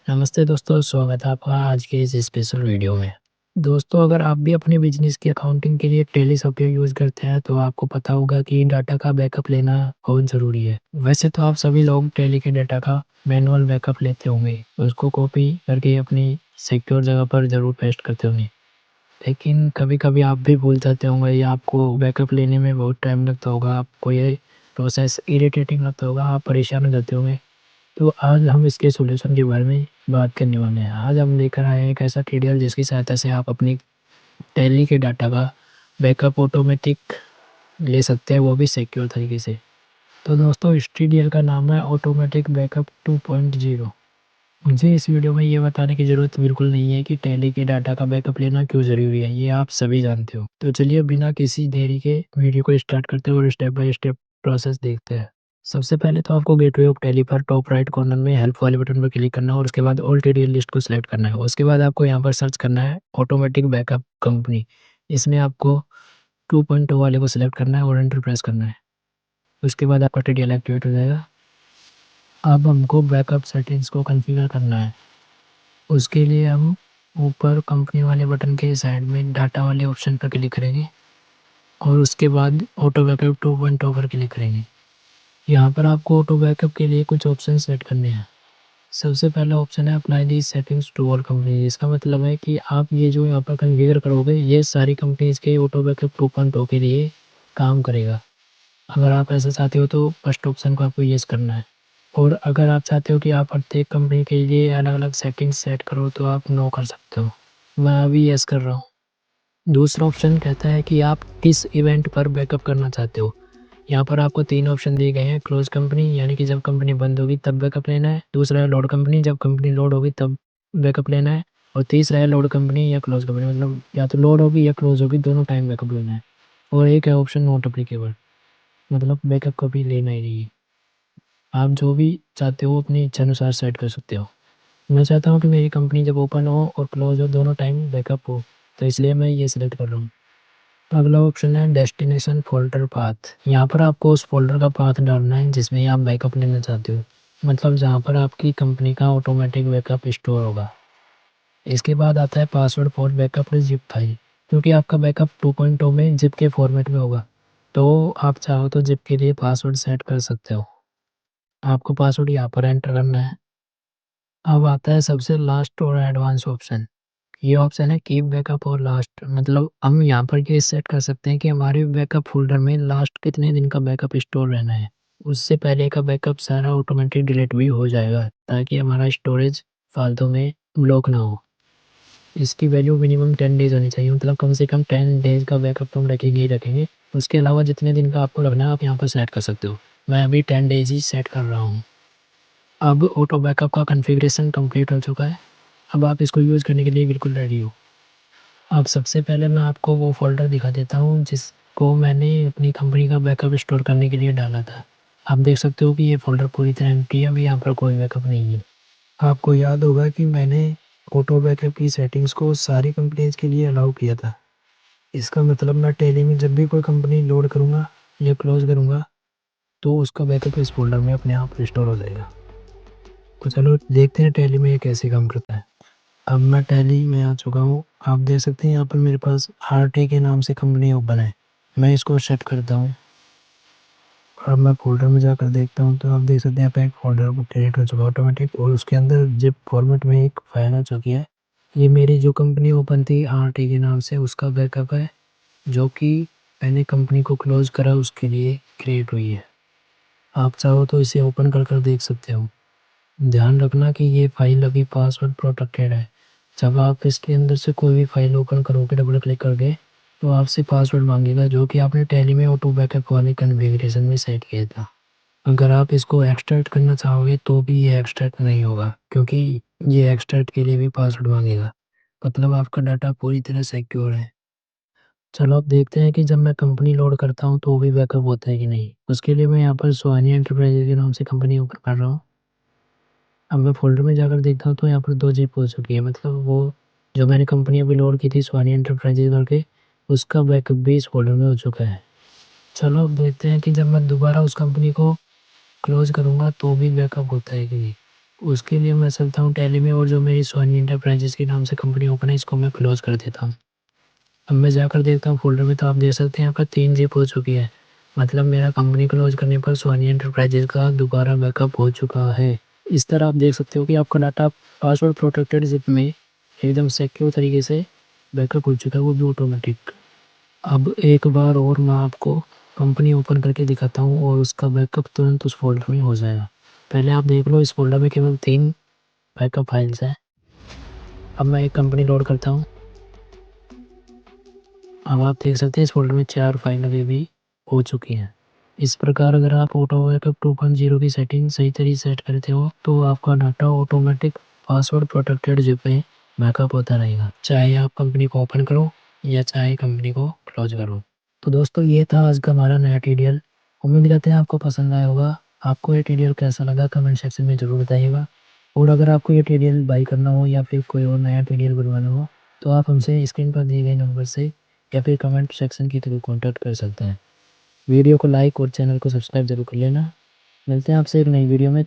नमस्ते दोस्तों, स्वागत है आपका आज के इस स्पेशल वीडियो में। दोस्तों, अगर आप भी अपने बिजनेस की अकाउंटिंग के लिए टैली सॉफ्टवेयर यूज़ करते हैं तो आपको पता होगा कि डाटा का बैकअप लेना बहुत ज़रूरी है। वैसे तो आप सभी लोग टैली के डाटा का मैनुअल बैकअप लेते होंगे, उसको कॉपी करके अपनी सिक्योर जगह पर ज़रूर पेस्ट करते होंगे। लेकिन कभी-कभी आप भी भूल जाते होंगे या आपको बैकअप लेने में बहुत टाइम लगता होगा, आपको ये प्रोसेस इरिटेटिंग लगता होगा, आप परेशान हो जाते होंगे। तो आज हम इसके सॉल्यूशन के बारे में बात करने वाले हैं। आज हम लेकर आए हैं एक ऐसा ट्यूटोरियल जिसकी सहायता से आप अपनी टैली के डाटा का बैकअप ऑटोमेटिक ले सकते हैं, वो भी सिक्योर तरीके से। तो दोस्तों, इस ट्यूटोरियल का नाम है ऑटोमेटिक बैकअप 2.0। मुझे इस वीडियो में ये बताने की ज़रूरत बिल्कुल नहीं है कि टैली के डाटा का बैकअप लेना क्यों ज़रूरी है, ये आप सभी जानते हो। तो चलिए बिना किसी देरी के वीडियो को स्टार्ट करते हैं और स्टेप बाय स्टेप प्रोसेस देखते हैं। सबसे पहले तो आपको गेटवे ऑफ टैली पर टॉप राइट कॉर्नर में हेल्प वाले बटन पर क्लिक करना है और उसके बाद ऑल ट्यूटोरियल लिस्ट को सिलेक्ट करना है। उसके बाद आपको यहाँ पर सर्च करना है ऑटोमेटिक बैकअप कंपनी। इसमें आपको 2.0 वाले को सिलेक्ट करना है और एंटर प्रेस करना है। उसके बाद आपका ट्यूटोरियल एक्टिवेट हो जाएगा। अब हमको बैकअप सेटिंग्स को कॉन्फ़िगर करना है। उसके लिए हम ऊपर कंपनी वाले बटन के साइड में डाटा वाले ऑप्शन पर क्लिक करेंगे और उसके बाद ऑटो बैकअप 2.0 पर क्लिक करेंगे। यहाँ पर आपको ऑटो बैकअप के लिए कुछ ऑप्शन सेट करने हैं। सबसे पहला ऑप्शन है apply these settings to all companies. इसका मतलब है कि आप ये जो यहाँ पर कॉन्फ़िगर करोगे ये सारी कंपनीज के ऑटो बैकअप 2.0 के लिए काम करेगा। अगर आप ऐसा चाहते हो तो फर्स्ट ऑप्शन को आपको येस करना है और अगर आप चाहते हो कि आप प्रत्येक कंपनी के लिए अलग-अलग सेटिंग्स सेट करो तो आप नो कर सकते हो। मैं अभी येस कर रहा हूँ। दूसरा ऑप्शन कहता है कि आप किस इवेंट पर बैकअप करना चाहते हो। यहाँ पर आपको 3 ऑप्शन दिए गए हैं। क्लोज़ कंपनी यानी कि जब कंपनी बंद होगी तब बैकअप लेना है। दूसरा है लोड कंपनी, जब कंपनी लोड होगी तब बैकअप लेना है। और तीसरा है लोड कंपनी या क्लोज़ कंपनी, मतलब या तो लोड होगी या क्लोज़ होगी, दोनों टाइम बैकअप लेना है। और एक है ऑप्शन नॉट एप्लीकेबल, मतलब बैकअप कभी लेना ही नहीं है। आप जो भी चाहते हो अपनी इच्छा अनुसार सेट कर सकते हो। मैं चाहता हूँ कि मेरी कंपनी जब ओपन हो और क्लोज़ हो दोनों टाइम बैकअप हो, तो इसलिए मैं ये सिलेक्ट कर रहा हूँ। अगला ऑप्शन है डेस्टिनेशन फ़ोल्डर पाथ। यहाँ पर आपको उस फ़ोल्डर का पाथ डालना है जिसमें आप बैकअप लेना चाहते हो, मतलब जहाँ पर आपकी कंपनी का ऑटोमेटिक बैकअप स्टोर होगा। इसके बाद आता है password for backup zip file. क्योंकि आपका बैकअप 2.0 में ज़िप के फॉर्मेट में होगा, तो आप चाहो तो ज़िप के लिए पासवर्ड सेट कर सकते हो। आपको पासवर्ड यहाँ पर एंटर करना है। अब आता है सबसे लास्ट और एडवांस ऑप्शन। ये ऑप्शन है कीप बैकअप और लास्ट, मतलब हम यहाँ पर ये सेट कर सकते हैं कि हमारे बैकअप फ़ोल्डर में लास्ट कितने दिन का बैकअप स्टोर रहना है। उससे पहले का बैकअप सारा ऑटोमेटिक डिलीट भी हो जाएगा ताकि हमारा स्टोरेज फालतू में ब्लॉक ना हो। इसकी वैल्यू मिनिमम 10 डेज़ होनी चाहिए, मतलब कम से कम 10 डेज़ का बैकअप तो हम रखेंगे ही रखेंगे। उसके अलावा जितने दिन का आपको रखना है आप यहाँ पर सेट कर सकते हो। मैं अभी 10 डेज़ ही सेट कर रहा हूँ। अब ऑटो बैकअप का कॉन्फ़िगरेशन कंप्लीट हो चुका है। अब आप इसको यूज़ करने के लिए बिल्कुल रेडी हो। अब सबसे पहले मैं आपको वो फ़ोल्डर दिखा देता हूँ जिसको मैंने अपनी कंपनी का बैकअप स्टोर करने के लिए डाला था। आप देख सकते हो कि ये फ़ोल्डर पूरी तरह एम्प्टी है, अभी यहाँ पर कोई बैकअप नहीं है। आपको याद होगा कि मैंने ऑटो बैकअप की सेटिंग्स को सारी कंपनीज़ के लिए अलाउ किया था। इसका मतलब मैं टैली में जब भी कोई कंपनी लोड करूँगा या क्लोज़ करूँगा तो उसका बैकअप इस फ़ोल्डर में अपने आप रिस्टोर हो जाएगा। तो चलो देखते हैं टैली में ये कैसे काम करता है। अब मैं टैली में आ चुका हूँ। आप देख सकते हैं यहाँ पर मेरे पास आरटी के नाम से कंपनी ओपन है। मैं इसको सेट करता हूँ। अब मैं फ़ोल्डर में जाकर देखता हूँ तो आप देख सकते हैं यहाँ पे एक फ़ोल्डर क्रिएट हो चुका है ऑटोमेटिक और उसके अंदर ज़िप फॉर्मेट में एक फ़ाइल आ चुकी है। ये मेरी जो कंपनी ओपन थी आरटी के नाम से उसका बैकअप है, जो कि मैंने कंपनी को क्लोज़ करा उसके लिए क्रिएट हुई है। आप चाहो तो इसे ओपन कर देख सकते हो। ध्यान रखना कि ये फ़ाइल अभी पासवर्ड प्रोटेक्टेड है। जब आप इसके अंदर से कोई भी फ़ाइल ओपन करोगे डबल क्लिक करके तो आपसे पासवर्ड मांगेगा, जो कि आपने टैली में ऑटो बैकअप वाले कॉन्फ़िगरेशन में सेट किया था। अगर आप इसको एक्सट्रैक्ट करना चाहोगे तो भी ये एक्सट्रैक्ट नहीं होगा, क्योंकि ये एक्सट्रैक्ट के लिए भी पासवर्ड मांगेगा। मतलब आपका डाटा पूरी तरह सिक्योर है। चलो अब देखते हैं कि जब मैं कंपनी लोड करता हूँ तो भी बैकअप होता है कि नहीं। उसके लिए मैं यहाँ पर सोहानी एंटरप्राइजेज़ के नाम से कंपनी ओपन कर रहा हूँ। अब मैं फ़ोल्डर में जाकर देखता हूँ तो यहाँ पर 2 ज़िप हो चुकी है, मतलब वो जो मैंने कंपनी अभी लोड की थी सोहानी एंटरप्राइजेज़ करके, उसका बैकअप भी इस फ़ोल्डर में हो चुका है। चलो अब देखते हैं कि जब मैं दोबारा उस कंपनी को क्लोज़ करूँगा तो भी बैकअप होता है कि नहीं। उसके लिए मैं चलता हूँ टैली में और जो मेरी सोनी एंटरप्राइजेस के नाम से कंपनी ओपन है इसको मैं क्लोज़ कर देता हूँ। अब मैं जाकर देखता हूँ फ़ोल्डर में, तो आप देख सकते हैं यहाँ पर 3 ज़िप हो चुकी है। मतलब मेरा कंपनी क्लोज़ करने पर सोनी एंटरप्राइजेस का दोबारा बैकअप हो चुका है। इस तरह आप देख सकते हो कि आपका डाटा पासवर्ड प्रोटेक्टेड ज़िप में एकदम सिक्योर तरीके से बैकअप हो चुका है, वो भी ऑटोमेटिक। अब एक बार और मैं आपको कंपनी ओपन करके दिखाता हूँ और उसका बैकअप तुरंत उस फ़ोल्डर में हो जाएगा। पहले आप देख लो, इस फ़ोल्डर में केवल 3 बैकअप फाइल्स हैं। अब मैं एक कंपनी लोड करता हूँ। अब आप देख सकते हैं इस फ़ोल्डर में 4 फाइल अभी भी हो चुकी हैं। इस प्रकार अगर आप ऑटो बैकअप 2.0 की सेटिंग सही तरीके से सेट करते हो तो आपका data automatic password protected zip में बैकअप होता रहेगा, चाहे आप कंपनी को ओपन करो या चाहे कंपनी को क्लोज करो। तो दोस्तों, ये था आज का हमारा नया ट्यूटोरियल। उम्मीद करते हैं आपको पसंद आया होगा। आपको ये ट्यूटोरियल कैसा लगा कमेंट सेक्शन में ज़रूर बताइएगा। और अगर आपको ये ट्यूटोरियल बाय करना हो या फिर कोई और नया ट्यूटोरियल बनवाना हो तो आप हमसे स्क्रीन पर दिए गए नंबर से या फिर कमेंट सेक्शन के थ्रू कॉन्टैक्ट कर सकते हैं। वीडियो को लाइक और चैनल को सब्सक्राइब जरूर कर लेना। मिलते हैं आपसे एक नई वीडियो में।